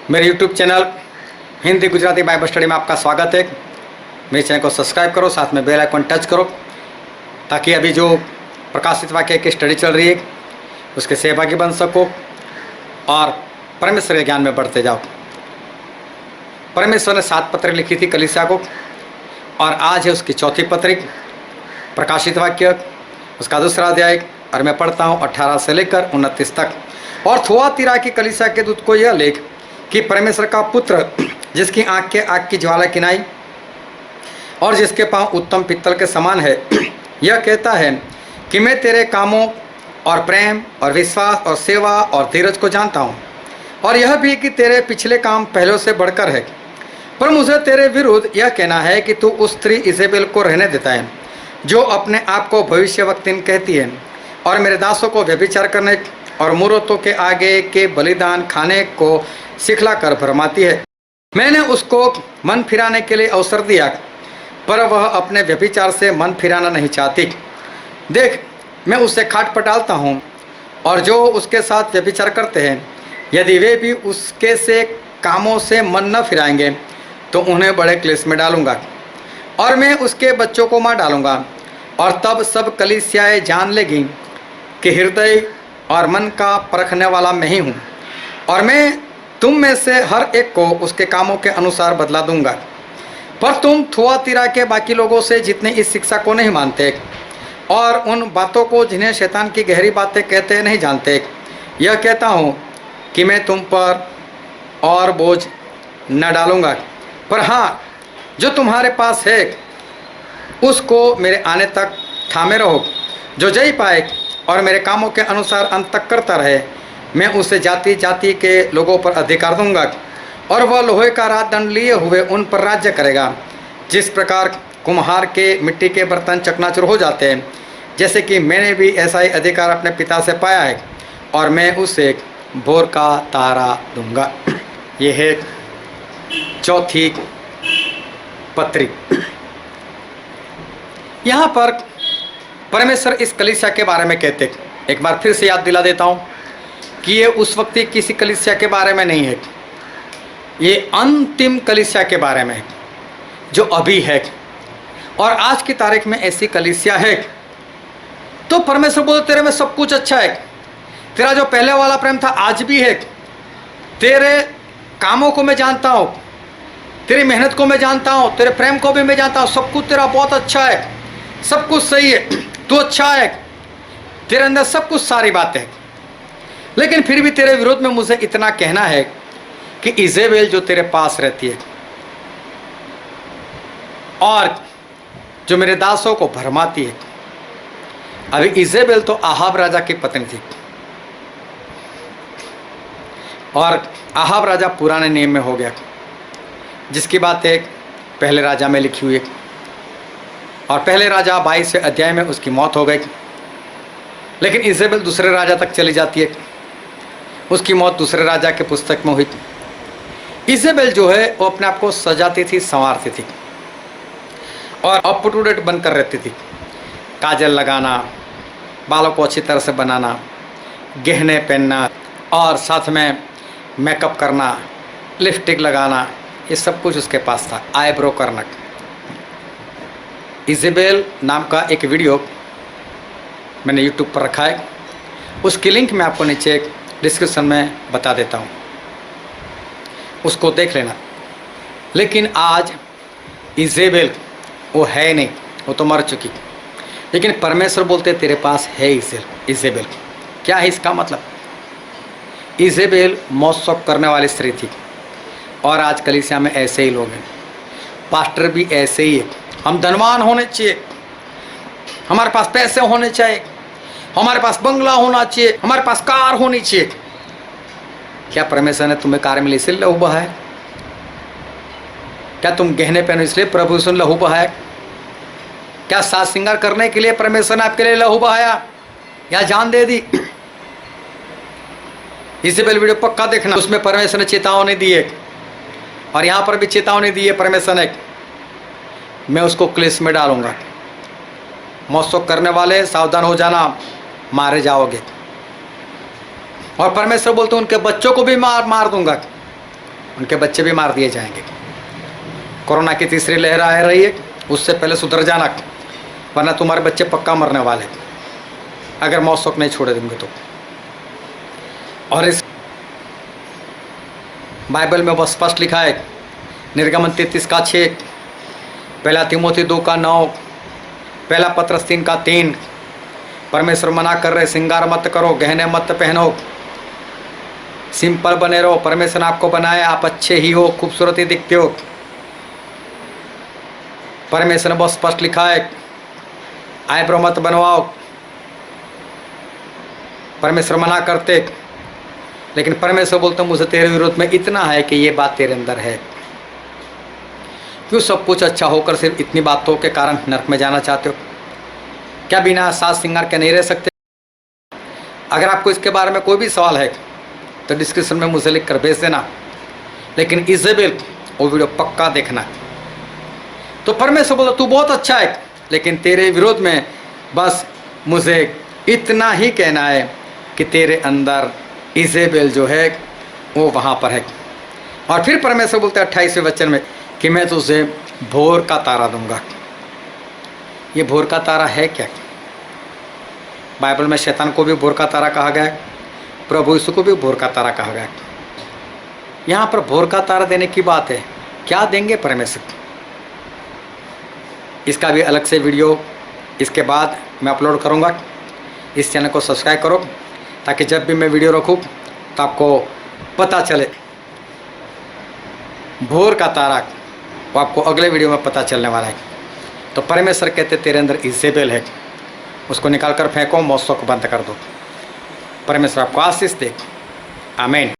मेरे YouTube channel Hindi Gujarati Bible study में आपका स्वागत है। मेरे चैनल को सब्सक्राइब करो, साथ में बेल आइकन टच करो ताकि अभी जो प्रकाशित वाक्य की स्टडी चल रही है उसके सहभागी बन सको और परमेश्वर के ज्ञान में बढ़ते जाओ। परमेश्वर ने 7 पत्र लिखी थी कलीसिया को और आज है उसकी चौथी पत्रिक प्रकाशित वाक्य, उसका दूसरा अध्याय, और मैं पढ़ता हूँ 18 से लेकर 29 तक। और थुआतीरा की कलीसिया के दूत को यह लेख कि परमेश्वर का पुत्र, जिसकी आँख के आग की ज्वाला किनाई और जिसके पाँव उत्तम पित्तल के समान है, यह कहता है कि मैं तेरे कामों और प्रेम और विश्वास और सेवा और धीरज को जानता हूँ, और यह भी कि तेरे पिछले काम पहले से बढ़कर है। पर मुझे तेरे विरुद्ध यह कहना है कि तू उस स्त्री इजेबेल को रहने देता है, जो अपने आप को भविष्यवक्तिन कहती है और मेरे दासों को व्यभिचार करने और मूर्तों के आगे के बलिदान खाने को सिखला कर भरमाती है। मैंने उसको मन फिराने के लिए अवसर दिया, पर वह अपने व्यभिचार से मन फिराना नहीं चाहती। देख, मैं उससे खाट पटालता हूँ, और जो उसके साथ व्यभिचार करते हैं, यदि वे भी उसके से कामों से मन न फिराएंगे तो उन्हें बड़े क्लेश में डालूंगा, और मैं उसके बच्चों को मार डालूंगा। और तब सब कलीसियाएँ जान लेगी कि हृदय और मन का परखने वाला मैं ही हूँ, और मैं तुम में से हर एक को उसके कामों के अनुसार बदला दूंगा। पर तुम थुआतीरा के बाकी लोगों से जितने इस शिक्षा को नहीं मानते और उन बातों को जिन्हें शैतान की गहरी बातें कहते नहीं जानते, यह कहता हूँ कि मैं तुम पर और बोझ न डालूंगा। पर हाँ, जो तुम्हारे पास है उसको मेरे आने तक थामे रहो। जो जय पाए और मेरे कामों के अनुसार अंत तक करता रहे, मैं उसे जाति जाति के लोगों पर अधिकार दूंगा, और वह लोहे का राजदंड लिए हुए उन पर राज्य करेगा। जिस प्रकार कुम्हार के मिट्टी के बर्तन चकनाचूर हो जाते हैं, जैसे कि मैंने भी ऐसा ही अधिकार अपने पिता से पाया है, और मैं उसे भोर का तारा दूंगा। यह है चौथी पत्रिक। यहाँ पर परमेश्वर इस कलीसिया के बारे में कहते, एक बार फिर से याद दिला देता हूँ कि ये उस वक्त की किसी कलीसिया के बारे में नहीं है, ये अंतिम कलीसिया के बारे में है जो अभी है। और आज की तारीख में ऐसी कलीसिया है। तो परमेश्वर बोले तेरे में सब कुछ अच्छा है, तेरा जो पहले वाला प्रेम था आज भी है, तेरे कामों को मैं जानता हूँ, तेरी मेहनत को मैं जानता हूँ, तेरे प्रेम को भी मैं जानता हूँ, सब कुछ तेरा बहुत अच्छा है, सब कुछ सही है, तू अच्छा है, तेरे अंदर सब कुछ सारी बातें हैं। लेकिन फिर भी तेरे विरोध में मुझे इतना कहना है कि इजेबेल जो तेरे पास रहती है और जो मेरे दासों को भरमाती है। अभी इजेबेल तो आहाब राजा की पत्नी थी, और आहाब राजा पुराने नियम में हो गया, जिसकी बात एक पहले राजा में लिखी हुई है, और पहले राजा 22 अध्याय में उसकी मौत हो गई। लेकिन इजेबेल दूसरे राजा तक चली जाती है, उसकी मौत दूसरे राजा के पुस्तक में हुई। इजेबेल जो है वो अपने आप को सजाती थी, संवारती थी, और अप टू डेट बनकर रहती थी। काजल लगाना, बालों को अच्छी तरह से बनाना, गहने पहनना, और साथ में मेकअप करना, लिपस्टिक लगाना, ये सब कुछ उसके पास था। आईब्रो करना। इजेबेल नाम का एक वीडियो मैंने यूट्यूब पर रखा है, उसकी लिंक मैं आपको नीचे डिस्क्रिप्शन में बता देता हूँ, उसको देख लेना। लेकिन आज इजेबेल वो है नहीं, वो तो मर चुकी। लेकिन परमेश्वर बोलते तेरे पास है इजेबेल। क्या है इसका मतलब? इजेबेल मौत शौक करने वाली स्त्री थी, और आज कलीसिया में ऐसे ही लोग हैं, पास्टर भी ऐसे ही है। हम धनवान होने चाहिए, हमारे पास पैसे होने चाहिए, हमारे पास बंगला होना चाहिए, हमारे पास कार होनी चाहिए। क्या परमेश्वर ने तुम्हें कार मिली इसलिए लहू बहाया? क्या तुम गहने पहनो इसलिए प्रभु से लहू बहाया? क्या साज श्रृंगार करने के लिए परमेश्वर ने आपके लिए लहू बहाया या जान दे दी? इजेबेल वीडियो पक्का देखना, उसमें परमेश्वर ने चेतावनी दी है, और यहाँ पर भी चेतावनी दी है परमेश्वर ने, मैं उसको क्लेश में डालूंगा। मौत शौक करने वाले सावधान हो जाना, मारे जाओगे। और परमेश्वर बोलते उनके बच्चों को भी मार दूंगा। उनके बच्चे भी मार दिए जाएंगे। कोरोना की तीसरी लहर आ रही है, उससे पहले सुधर जाना, वरना तुम्हारे बच्चे पक्का मरने वाले अगर मौसम नहीं छोड़े देंगे तो। और इस बाइबल में बहुत स्पष्ट लिखा है, निर्गमन 33:6, पहला तिमोथी 2:9, पहला पत्रस 3:3, परमेश्वर मना कर रहे श्रृंगार मत करो, गहने मत पहनो, सिंपल बने रहो। परमेश्वर ने आपको बनाया, आप अच्छे ही हो, खूबसूरत ही दिखते हो। परमेश्वर ने बहुत स्पष्ट लिखा है, आईब्रो मत बनवाओ। परमेश्वर मना करते, लेकिन परमेश्वर बोलते मुझे तेरे विरोध में इतना है कि ये बात तेरे अंदर है। क्यों सब कुछ अच्छा होकर सिर्फ इतनी बातों के कारण नरक में जाना चाहते हो? क्या बिना साज श्रृंगार के नहीं रह सकते? अगर आपको इसके बारे में कोई भी सवाल है तो डिस्क्रिप्शन में मुझे लिख कर भेज देना, लेकिन इजेबेल वो वीडियो पक्का देखना। तो परमेश्वर बोला तू बहुत अच्छा है, लेकिन तेरे विरोध में बस मुझे इतना ही कहना है कि तेरे अंदर इजेबेल जो है वो वहाँ पर है। और फिर परमेश्वर बोलते हैं 28वें वचन में कि मैं तुझे भोर का तारा दूंगा। ये भोर का तारा है क्या? बाइबल में शैतान को भी भोर का तारा कहा गया है, प्रभु यीशु को भी भोर का तारा कहा गया है। यहाँ पर भोर का तारा देने की बात है, क्या देंगे परमेश्वर? इसका भी अलग से वीडियो इसके बाद मैं अपलोड करूँगा। इस चैनल को सब्सक्राइब करो ताकि जब भी मैं वीडियो रखूँ तो आपको पता चले। भोर का तारा वो आपको अगले वीडियो में पता चलने वाला है। तो परमेश्वर कहते तेरे अंदर इजेबेल है, उसको निकाल कर फेंको, मौसम को बंद कर दो। परमेश्वर आपको आशीष दे। आमीन।